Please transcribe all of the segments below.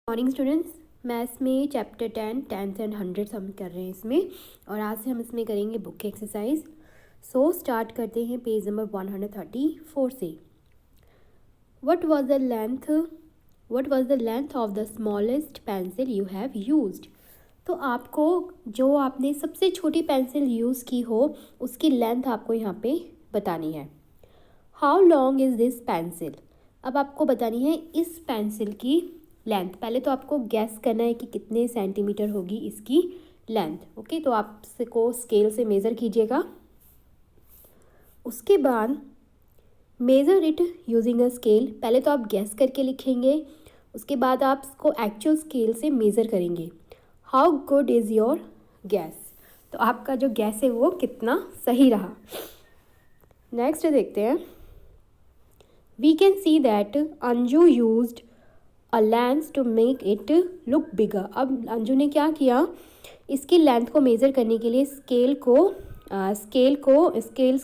Morning students, maths में chapter 10 tense and hundreds हम कर रहे हैं इसमें। और आज से हम इसमें करेंगे बुक की एक्सरसाइज। स्टार्ट करते हैं पेज नंबर 134 से। What was the length of the smallest pencil you have used. तो आपको जो आपने सबसे छोटी पेंसिल यूज़ की हो उसकी लेंथ आपको यहाँ पे बतानी है। How long is this pencil. अब आपको बतानी है इस पेंसिल की लेंथ। पहले तो आपको गैस करना है कि कितने सेंटीमीटर होगी इसकी लेंथ। ओके, तो आप इसको स्केल से मेज़र कीजिएगा। उसके बाद measure it using a scale. पहले तो आप गैस करके लिखेंगे, उसके बाद आप इसको एक्चुअल स्केल से मेज़र करेंगे। How good is your gas. तो आपका जो गैस है वो कितना सही रहा। नेक्स्ट देखते हैं। We can see that Anju used a lens to make it look bigger. अब अंजू ने क्या किया, इसकी लेंथ को मेज़र करने के लिए स्केल्स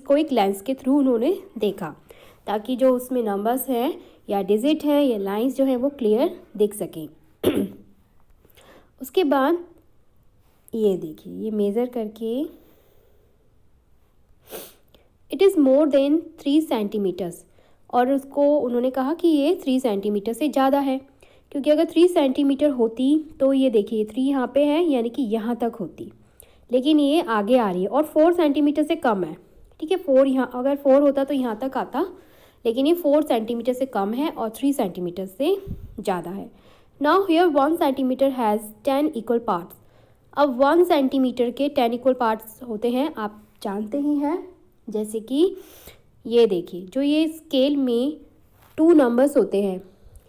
को एक लेंस के थ्रू उन्होंने देखा, ताकि जो उसमें नंबर्स हैं या डिजिट हैं या लाइंस जो हैं वो क्लियर दिख सकें। उसके बाद ये देखिए, ये मेज़र करके it is more than 3 centimetres. और उसको उन्होंने कहा कि ये 3 सेंटीमीटर से ज़्यादा है, क्योंकि अगर 3 सेंटीमीटर होती तो ये देखिए 3 यहाँ पे है, यानी कि यहाँ तक होती, लेकिन ये आगे आ रही है और 4 सेंटीमीटर से कम है। ठीक है, 4 यहाँ, अगर 4 होता तो यहाँ तक आता, लेकिन ये 4 सेंटीमीटर से कम है और 3 सेंटीमीटर से ज़्यादा है। Now here 1 centimetre has 10 equal parts. अब 1 सेंटीमीटर के 10 इक्वल पार्ट्स होते हैं, आप जानते ही हैं। जैसे कि ये देखिए, जो ये स्केल में 2 नंबर्स होते हैं,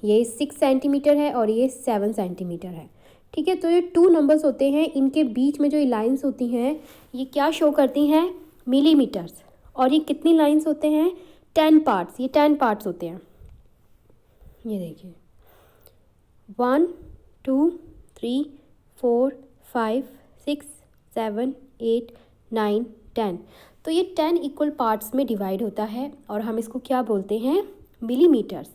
ये 6 सेंटीमीटर है और ये 7 सेंटीमीटर है। ठीक है, तो ये 2 नंबर्स होते हैं, इनके बीच में जो ये लाइंस होती हैं ये क्या शो करती हैं, मिलीमीटर्स। और ये कितनी लाइंस होते हैं, 10 पार्ट्स। ये 10 पार्ट्स होते हैं। ये देखिए 1 2 3 4 5 6 7 8 9 10। तो ये 10 इक्वल पार्ट्स में डिवाइड होता है और हम इसको क्या बोलते हैं, मिलीमीटर्स।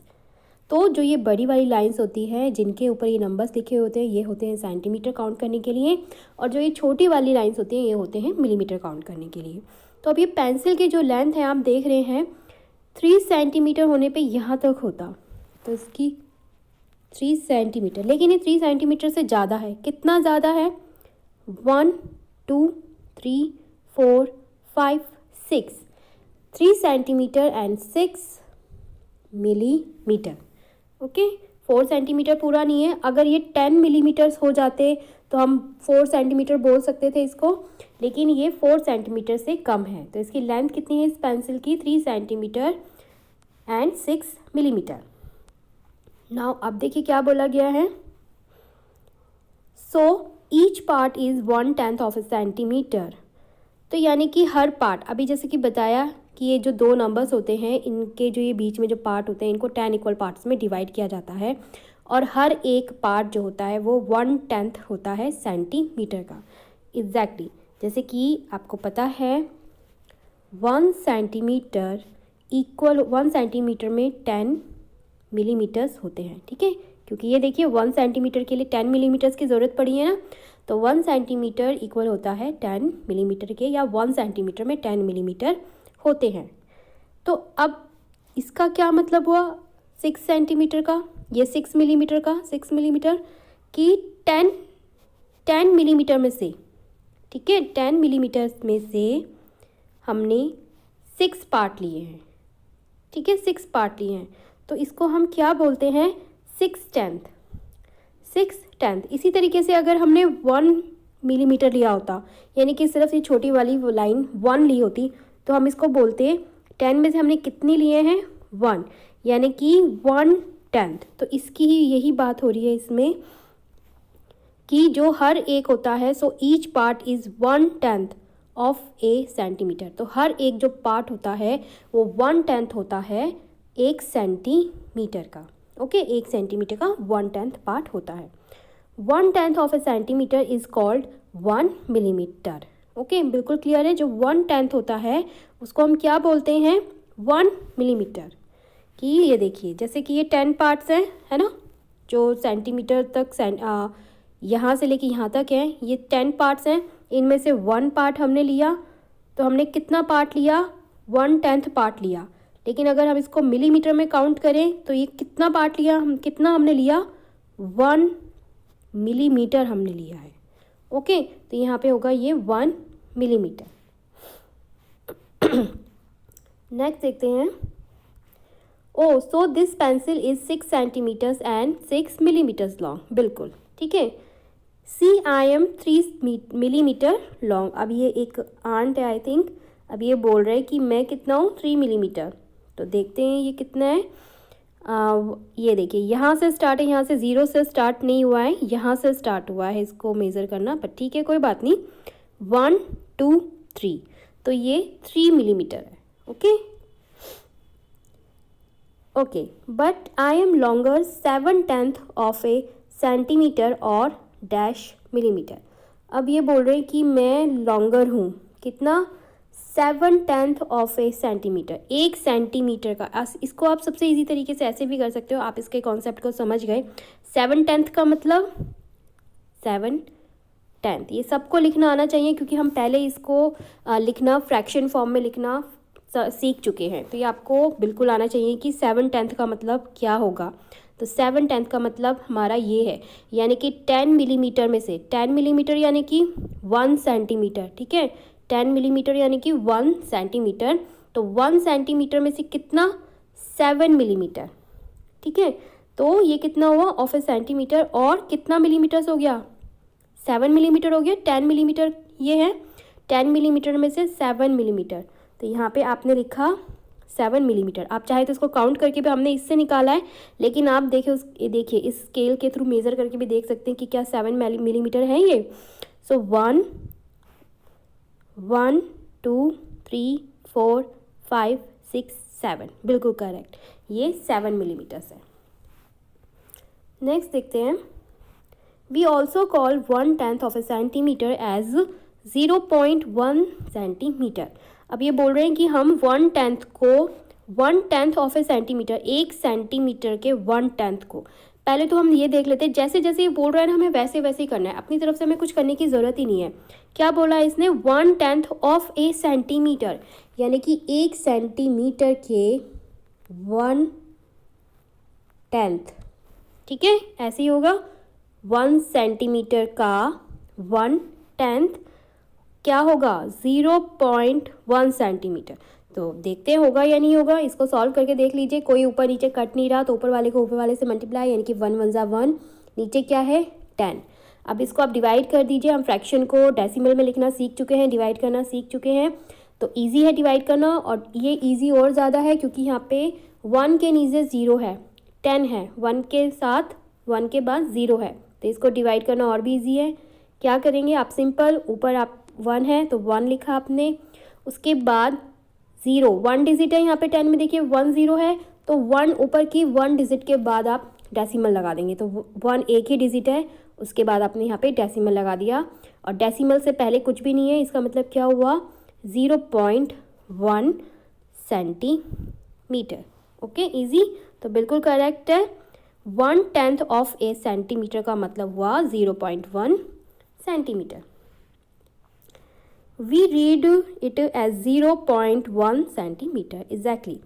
तो जो ये बड़ी वाली लाइंस होती हैं जिनके ऊपर ये नंबर्स लिखे होते हैं, ये होते हैं सेंटीमीटर काउंट करने के लिए, और जो ये छोटी वाली लाइंस होती हैं ये होते हैं मिलीमीटर काउंट करने के लिए। तो अब ये पेंसिल की जो लेंथ है आप देख रहे हैं, 3 सेंटीमीटर होने पे यहाँ तक होता, तो इसकी 3 सेंटीमीटर, लेकिन ये 3 सेंटीमीटर से ज़्यादा है। कितना ज़्यादा है, 1 2 3 4 5 6, 3 centimetre and 6 millimetre. Okay, 4 centimetre पूरा नहीं है। अगर ये 10 मिलीमीटर्स हो जाते तो हम 4 सेंटीमीटर बोल सकते थे इसको, लेकिन ये 4 सेंटीमीटर से कम है। तो इसकी लेंथ कितनी है इस पेंसिल की, 3 सेंटीमीटर एंड 6 मिलीमीटर। नाउ अब देखिए क्या बोला गया है। So each part is 1/10 of a centimetre. तो यानी कि हर पार्ट, अभी जैसे कि बताया कि ये जो 2 नंबर्स होते हैं इनके जो ये बीच में जो पार्ट होते हैं इनको 10 इक्वल पार्ट्स में डिवाइड किया जाता है, और हर एक पार्ट जो होता है वो 1/10 होता है सेंटीमीटर का। एग्जैक्टली जैसे कि आपको पता है 1 सेंटीमीटर इक्वल 1 सेंटीमीटर में 10 मिलीमीटर्स होते हैं। ठीक है, क्योंकि ये देखिए 1 सेंटीमीटर के लिए 10 मिलीमीटर्स की ज़रूरत पड़ी है ना, तो 1 सेंटीमीटर इक्वल होता है 10 मिलीमीटर के, या 1 सेंटीमीटर में 10 मिलीमीटर होते हैं। तो अब इसका क्या मतलब हुआ 6 सेंटीमीटर का, ये 6 मिलीमीटर का, 6 मिलीमीटर की 10 मिलीमीटर में से, ठीक है, 10 मिलीमीटर में से हमने 6 पार्ट लिए हैं। ठीक है, 6 पार्ट लिए हैं, तो इसको हम क्या बोलते हैं, 6/10। इसी तरीके से अगर हमने 1 मिलीमीटर लिया होता, यानी कि सिर्फ ये छोटी वाली वो लाइन 1 ली होती, तो हम इसको बोलते 10 में से हमने कितनी लिए हैं, 1, यानी कि 1/10। तो इसकी ही यही बात हो रही है इसमें कि जो हर एक होता है, so each part is 1/10 of a centimetre. तो हर एक जो पार्ट होता है वो 1/10 होता है 1 सेंटीमीटर का। ओके, 1 सेंटीमीटर का 1/10 पार्ट होता है। 1/10 of a centimetre is called 1 millimetre. Okay, बिल्कुल क्लियर है। जो 1/10 होता है उसको हम क्या बोलते हैं, 1 मिलीमीटर। कि ये देखिए जैसे कि ये 10 पार्ट्स हैं, है ना, जो सेंटीमीटर तक यहाँ से लेके यहाँ तक है, ये 10 पार्ट्स हैं, इनमें से 1 पार्ट हमने लिया, तो हमने कितना पार्ट लिया, 1/10 पार्ट लिया। लेकिन अगर हम इसको मिलीमीटर में काउंट करें तो ये कितना पार्ट लिया, कितना हमने लिया, 1 मिलीमीटर हमने लिया है। ओके, तो यहाँ पे होगा ये 1 मिलीमीटर। नेक्स्ट देखते हैं। Oh so this pencil is 6 centimetres and 6 millimetres long. बिल्कुल ठीक है। See I am 3 millimetre long. अब ये एक आंट है आई थिंक, अब ये बोल रहा है कि मैं कितना हूँ, 3 मिलीमीटर। तो देखते हैं ये कितना है। ये देखिए यहाँ से स्टार्ट है, यहाँ से 0 से स्टार्ट नहीं हुआ है, यहाँ से स्टार्ट हुआ है इसको मेज़र करना, पर ठीक है कोई बात नहीं। 1 2 3, तो ये 3 मिलीमीटर है। Okay okay, but I am longer 7/10 of a centimetre और डैश मिलीमीटर। अब ये बोल रहे हैं कि मैं लॉन्गर हूँ, कितना, 7/10 ऑफ ए सेंटीमीटर, 1 सेंटीमीटर का। इसको आप सबसे इजी तरीके से ऐसे भी कर सकते हो, आप इसके कॉन्सेप्ट को समझ गए। 7/10 का मतलब 7/10, ये सबको लिखना आना चाहिए क्योंकि हम पहले इसको लिखना फ्रैक्शन फॉर्म में लिखना सीख चुके हैं, तो ये आपको बिल्कुल आना चाहिए कि 7/10 का मतलब क्या होगा। तो 7/10 का मतलब हमारा ये है, यानी कि 10 मिलीमीटर में से 10 मिलीमीटर यानी कि 1 सेंटीमीटर, ठीक है, 10 मिलीमीटर यानी कि 1 सेंटीमीटर। तो 1 सेंटीमीटर में से कितना, 7 मिलीमीटर, ठीक है। तो ये कितना हुआ ऑफ ए सेंटीमीटर, और कितना मिलीमीटर्स हो गया, 7 मिलीमीटर हो गया। 10 मिलीमीटर ये है, 10 मिलीमीटर में से 7 मिलीमीटर, तो यहाँ पे आपने लिखा 7 मिलीमीटर। आप चाहे तो इसको काउंट करके भी, हमने इससे निकाला है, लेकिन आप देखिए इस स्केल के थ्रू मेज़र करके भी देख सकते हैं कि क्या 7 मिलीमीटर है ये। सो 1 1 2 3 4 5 6 7, बिल्कुल करेक्ट, ये 7 मिलीमीटर्स है। नेक्स्ट देखते हैं। We also call 1/10 of a centimetre as 0.1 centimetre. अब ये बोल रहे हैं कि हम 1/10 को 1/10 ऑफ ए सेंटीमीटर, 1 सेंटीमीटर के 1/10 को, पहले तो हम ये देख लेते हैं, जैसे जैसे ये बोल रहा है ना हमें वैसे वैसे ही करना है, अपनी तरफ से हमें कुछ करने की ज़रूरत ही नहीं है। क्या बोला है इसने, 1/10 ऑफ ए सेंटीमीटर, यानी कि 1 सेंटीमीटर के 1/10, ठीक है, ऐसे ही होगा। 1 सेंटीमीटर का 1/10 क्या होगा, 0.1 सेंटीमीटर। तो देखते हैं होगा या नहीं होगा, इसको सॉल्व करके देख लीजिए। कोई ऊपर नीचे कट नहीं रहा, तो ऊपर वाले को ऊपर वाले से मल्टीप्लाई, यानी कि 1 1 ज़ा 1, नीचे क्या है 10। अब इसको आप डिवाइड कर दीजिए। हम फ्रैक्शन को डेसिमल में लिखना सीख चुके हैं, डिवाइड करना सीख चुके हैं, तो ईजी है डिवाइड करना। और ये ईजी और ज़्यादा है क्योंकि यहाँ पे 1 के नीचे 0 है, 10 है, 1 के साथ 1 के बाद 0 है, तो इसको डिवाइड करना और भी ईजी है। क्या करेंगे आप, सिंपल, ऊपर आप 1 है तो 1 लिखा आपने, उसके बाद 0, 1 डिजिट है यहाँ पे 10 में, देखिए 1 0 है, तो 1 ऊपर की 1 डिजिट के बाद आप डेसिमल लगा देंगे, तो 1 एक ही डिजिट है, उसके बाद आपने यहाँ पे डेसिमल लगा दिया, और डेसिमल से पहले कुछ भी नहीं है, इसका मतलब क्या हुआ, 0.1 सेंटीमीटर। ओके, इजी, तो बिल्कुल करेक्ट है। 1/10 ऑफ ए सेंटीमीटर का मतलब हुआ 0.1 centimetre. We read it as 0.1 centimeter exactly.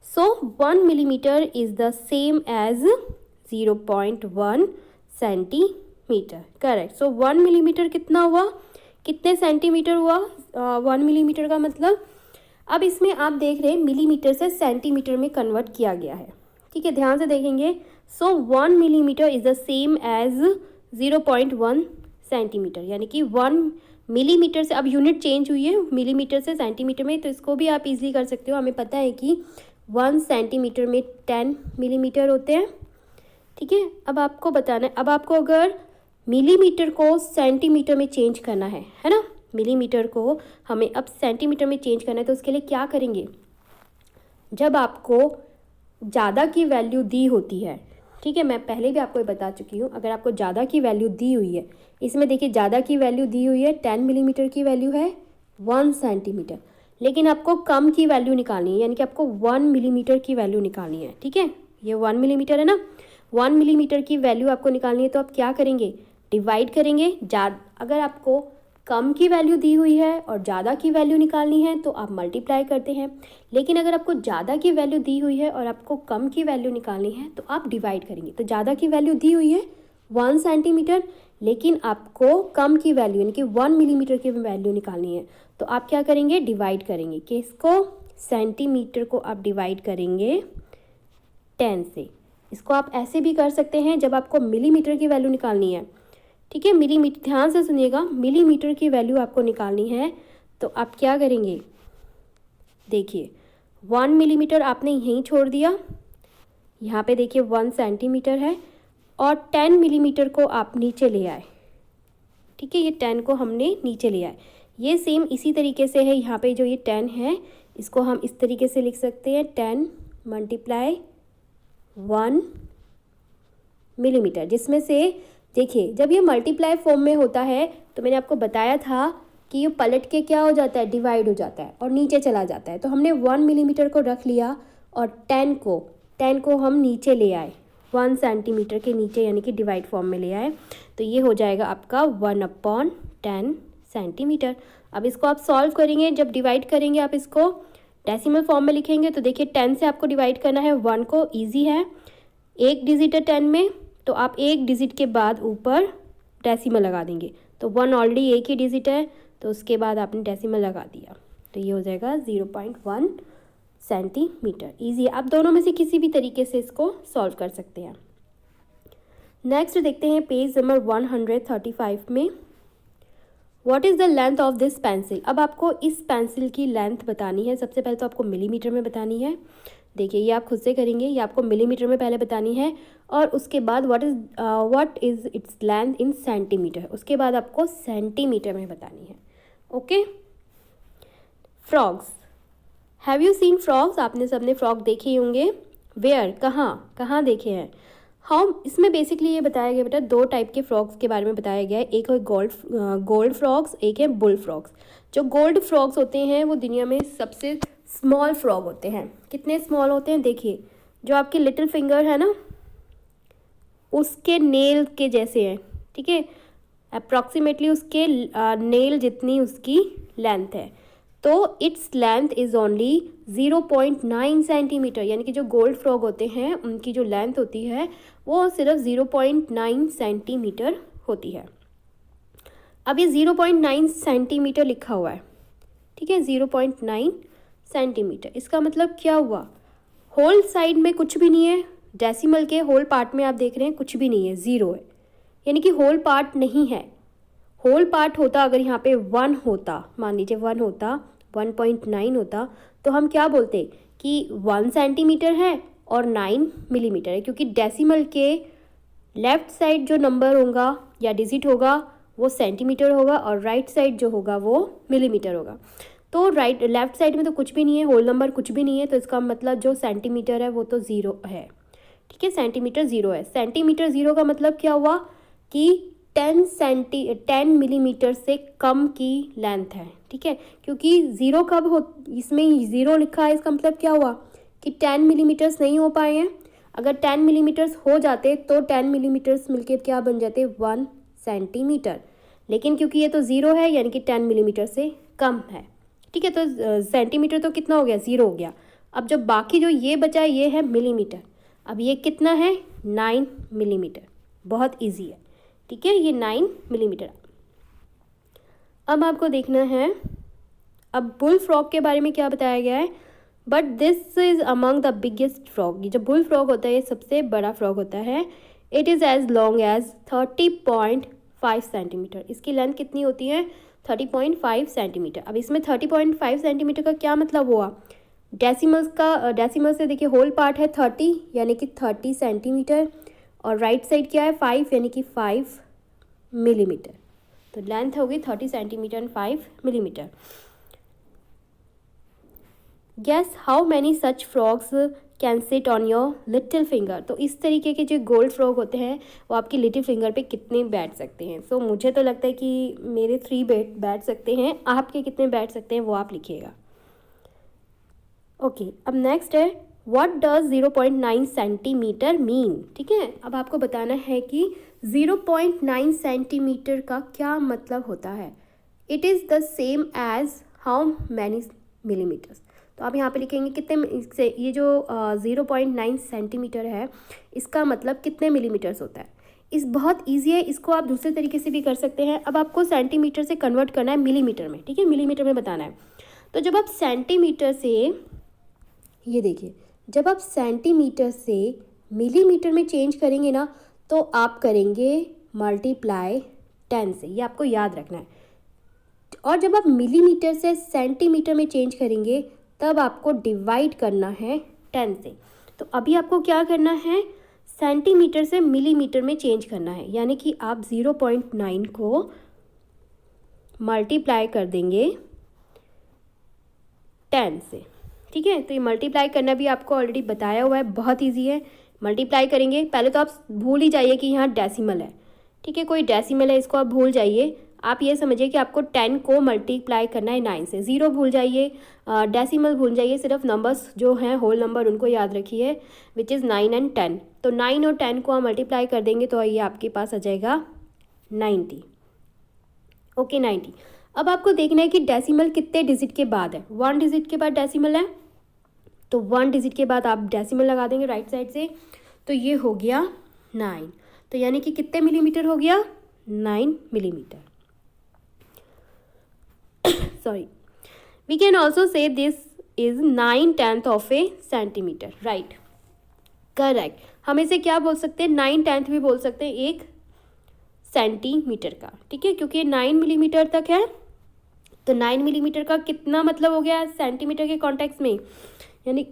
So 1 millimeter is the same as 0.1 centimeter. Correct. So 1 millimeter कितना हुआ, कितने सेंटीमीटर हुआ, 1 मिलीमीटर का मतलब। अब इसमें आप देख रहे हैं मिलीमीटर से सेंटीमीटर में कन्वर्ट किया गया है, ठीक है, ध्यान से देखेंगे। So 1 millimetre is the same as 0.1 centimetre, यानी कि 1 मिलीमीटर से, अब यूनिट चेंज हुई है मिलीमीटर से सेंटीमीटर में, तो इसको भी आप इजीली कर सकते हो। हमें पता है कि 1 सेंटीमीटर में 10 मिलीमीटर होते हैं, ठीक है। अब आपको बताना है, अब आपको अगर मिलीमीटर को सेंटीमीटर में चेंज करना है ना, मिलीमीटर को हमें अब सेंटीमीटर में चेंज करना है, तो उसके लिए क्या करेंगे, जब आपको ज़्यादा की वैल्यू दी होती है, ठीक है, मैं पहले भी आपको ये बता चुकी हूँ, अगर आपको ज़्यादा की वैल्यू दी हुई है, इसमें देखिए ज़्यादा की वैल्यू दी हुई है 10 मिलीमीटर की वैल्यू है 1 सेंटीमीटर, लेकिन आपको कम की वैल्यू निकालनी है, यानी कि आपको 1 मिलीमीटर की वैल्यू निकालनी है, ठीक है। ये 1 मिलीमीटर है ना, 1 मिलीमीटर की वैल्यू आपको निकालनी है तो आप क्या करेंगे, डिवाइड करेंगे। अगर आपको कम की वैल्यू दी हुई है और ज़्यादा की वैल्यू निकालनी है तो आप मल्टीप्लाई करते हैं, लेकिन अगर आपको ज़्यादा की वैल्यू दी हुई है और आपको कम की वैल्यू निकालनी है तो आप डिवाइड करेंगे। तो ज़्यादा की वैल्यू दी हुई है 1 सेंटीमीटर, लेकिन आपको कम की वैल्यू यानी कि 1 मिलीमीटर की वैल्यू निकालनी है तो आप क्या करेंगे, डिवाइड करेंगे। कि इसको सेंटीमीटर को आप डिवाइड करेंगे 10 से। इसको आप ऐसे भी कर सकते हैं जब आपको मिलीमीटर की वैल्यू निकालनी है, ठीक है। मिलीमीटर, ध्यान से सुनिएगा, मिलीमीटर की वैल्यू आपको निकालनी है तो आप क्या करेंगे, देखिए 1 मिलीमीटर आपने यहीं छोड़ दिया, यहाँ पे देखिए 1 सेंटीमीटर है, और 10 मिलीमीटर को आप नीचे ले आए, ठीक है। ये 10 को हमने नीचे ले आए। ये सेम इसी तरीके से है, यहाँ पे जो ये 10 है इसको हम इस तरीके से लिख सकते हैं, 10 मल्टीप्लाई 1 मिलीमीटर, जिसमें से देखिए जब ये मल्टीप्लाई फॉर्म में होता है तो मैंने आपको बताया था कि ये पलट के क्या हो जाता है, डिवाइड हो जाता है और नीचे चला जाता है। तो हमने 1 मिलीमीटर को रख लिया और 10 को हम नीचे ले आए, 1 सेंटीमीटर के नीचे, यानी कि डिवाइड फॉर्म में ले आए। तो ये हो जाएगा आपका 1/10 सेंटीमीटर। अब इसको आप सॉल्व करेंगे, जब डिवाइड करेंगे आप इसको डेसिमल फॉर्म में लिखेंगे तो देखिए 10 से आपको डिवाइड करना है 1 को, ईजी है। एक डिजिट है 10 में तो आप एक डिजिट के बाद ऊपर डेसिमल लगा देंगे। तो 1 ऑलरेडी एक ही डिजिट है तो उसके बाद आपने डेसिमल लगा दिया, तो ये हो जाएगा 0.1 सेंटीमीटर। ईजी है, आप दोनों में से किसी भी तरीके से इसको सॉल्व कर सकते हैं। नेक्स्ट देखते हैं पेज नंबर 135 में, what is the length of this pencil. अब आपको इस पेंसिल की लेंथ बतानी है। सबसे पहले तो आपको मिलीमीटर में बतानी है, देखिए ये आप खुद से करेंगे, ये आपको मिलीमीटर में पहले बतानी है, और उसके बाद what is its length in centimetre, उसके बाद आपको सेंटीमीटर में बतानी है। Okay, frogs, have you seen frogs, आपने सबने फ्रॉग देखे ही होंगे। वेयर, कहाँ कहाँ देखे हैं। हाउ, इसमें बेसिकली ये बताया गया बेटा, 2 टाइप के फ्रॉग्स के बारे में बताया गया है। एक है गोल्ड फ्रॉग्स, एक है बुल फ्रॉग्स। जो गोल्ड फ्रॉग्स होते हैं वो दुनिया में सबसे स्मॉल फ्रॉग होते हैं। कितने स्मॉल होते हैं, देखिए जो आपकी लिटिल फिंगर है ना उसके नेल के जैसे हैं, ठीक है, अप्रॉक्सीमेटली उसके नेल जितनी उसकी लेंथ है। तो its length is only 0.9 centimetre, यानी कि जो गोल्ड फ्रॉग होते हैं उनकी जो लेंथ होती है वो सिर्फ 0.9 सेंटीमीटर होती है। अब ये 0.9 सेंटीमीटर लिखा हुआ है, ठीक है, 0.9 सेंटीमीटर। इसका मतलब क्या हुआ, होल साइड में कुछ भी नहीं है, डेसिमल के होल पार्ट में आप देख रहे हैं कुछ भी नहीं है, 0 है, यानी कि होल पार्ट नहीं है। होल पार्ट होता अगर यहाँ पे 1 होता, मान लीजिए 1 होता, 1.9 होता, तो हम क्या बोलते कि 1 सेंटीमीटर है और 9 मिलीमीटर है, क्योंकि डेसिमल के लेफ़्ट साइड जो नंबर होगा या डिजिट होगा वो सेंटीमीटर होगा और राइट साइड जो होगा वो मिलीमीटर होगा। तो लेफ़्ट साइड में तो कुछ भी नहीं है, होल नंबर कुछ भी नहीं है, तो इसका मतलब जो सेंटीमीटर है वो तो 0 है, ठीक है, सेंटीमीटर 0 है। सेंटीमीटर 0 का मतलब क्या हुआ कि 10 मिलीमीटर से कम की लेंथ है, ठीक है, क्योंकि 0 कब हो, इसमें 0 लिखा है, इसका मतलब क्या हुआ कि 10 मिलीमीटर्स नहीं हो पाए हैं। अगर 10 मिलीमीटर्स हो जाते तो 10 मिलीमीटर्स मिलके क्या बन जाते, 1 सेंटीमीटर, लेकिन क्योंकि ये तो 0 है यानी कि 10 मिलीमीटर से कम है, ठीक है। तो सेंटीमीटर तो कितना हो गया, 0 हो गया। अब जो बाकी जो ये बचा ये है मिलीमीटर। अब ये कितना है, 9 मिलीमीटर, बहुत ईजी है, ठीक है, ये 9 मिलीमीटर। अब आपको देखना है, अब बुल फ्रॉग के बारे में क्या बताया गया है, but this is among the biggest frog. ये जो बुल फ्रॉग होता है ये सबसे बड़ा फ्रॉग होता है। It is as long as 30.5 centimetre. इसकी लेंथ कितनी होती है, 30.5 सेंटीमीटर। अब इसमें 30.5 सेंटीमीटर का क्या मतलब हुआ, डेसिमल से देखिए होल पार्ट है 30 यानी कि 30 सेंटीमीटर, और राइट साइड क्या है 5 यानी कि 5 मिलीमीटर। तो लेंथ होगी 30 centimetre and 5 millimetre. Guess how many such frogs can sit on your little finger. तो इस तरीके के जो गोल्ड फ्रॉग होते हैं वो आपकी लिटिल फिंगर पे कितने बैठ सकते हैं। सो मुझे तो लगता है कि मेरे 3 बैठ सकते हैं, आपके कितने बैठ सकते हैं वो आप लिखिएगा। ओके, अब नेक्स्ट है व्हाट डज 0.9 सेंटीमीटर मीन। ठीक है, अब आपको बताना है कि 0.9 सेंटीमीटर का क्या मतलब होता है। It is the same as how many millimetres. तो आप यहाँ पे लिखेंगे कितने से, ये जो 0.9 सेंटीमीटर है इसका मतलब कितने मिलीमीटर्स होता है। इस बहुत ईजी है, इसको आप दूसरे तरीके से भी कर सकते हैं। अब आपको सेंटीमीटर से कन्वर्ट करना है मिलीमीटर में। ठीक है, मिलीमीटर में बताना है। तो जब आप सेंटीमीटर से, ये देखिए, जब आप सेंटीमीटर से मिलीमीटर में चेंज करेंगे ना, तो आप करेंगे मल्टीप्लाई 10 से, ये आपको याद रखना है। और जब आप मिलीमीटर से सेंटीमीटर में चेंज करेंगे तब आपको डिवाइड करना है 10 से। तो अभी आपको क्या करना है, सेंटीमीटर से मिलीमीटर में चेंज करना है, यानी कि आप 0.9 को मल्टीप्लाई कर देंगे 10 से। ठीक है, तो ये मल्टीप्लाई करना भी आपको ऑलरेडी बताया हुआ है, बहुत इजी है। मल्टीप्लाई करेंगे, पहले तो आप भूल ही जाइए कि यहाँ डेसिमल है। ठीक है, कोई डेसिमल है इसको आप भूल जाइए। आप ये समझिए कि आपको 10 को मल्टीप्लाई करना है 9 से। 0 भूल जाइए, डेसिमल भूल जाइए, सिर्फ नंबर्स जो हैं होल नंबर उनको याद रखिए, विच इज़ 9 एंड 10। तो 9 और 10 को आप मल्टीप्लाई कर देंगे तो ये आपके पास आ जाएगा 90। ओके, 90। अब आपको देखना है कि डेसिमल कितने डिजिट के बाद है। 1 डिजिट के बाद डेसिमल है, तो 1 डिजिट के बाद आप डेसिमल लगा देंगे राइट साइड से, तो ये हो गया 9। तो यानी कि कितने मिलीमीटर हो गया, 9 मिलीमीटर। सॉरी, वी कैन ऑल्सो से दिस इज 9/10 of a centimetre. Right, correct. हम इसे क्या बोल सकते हैं, 9/10 भी बोल सकते हैं एक सेंटीमीटर का। ठीक है, क्योंकि 9 मिलीमीटर तक है, तो 9 मिलीमीटर का कितना मतलब हो गया सेंटीमीटर के कॉन्टेक्स्ट में, यानी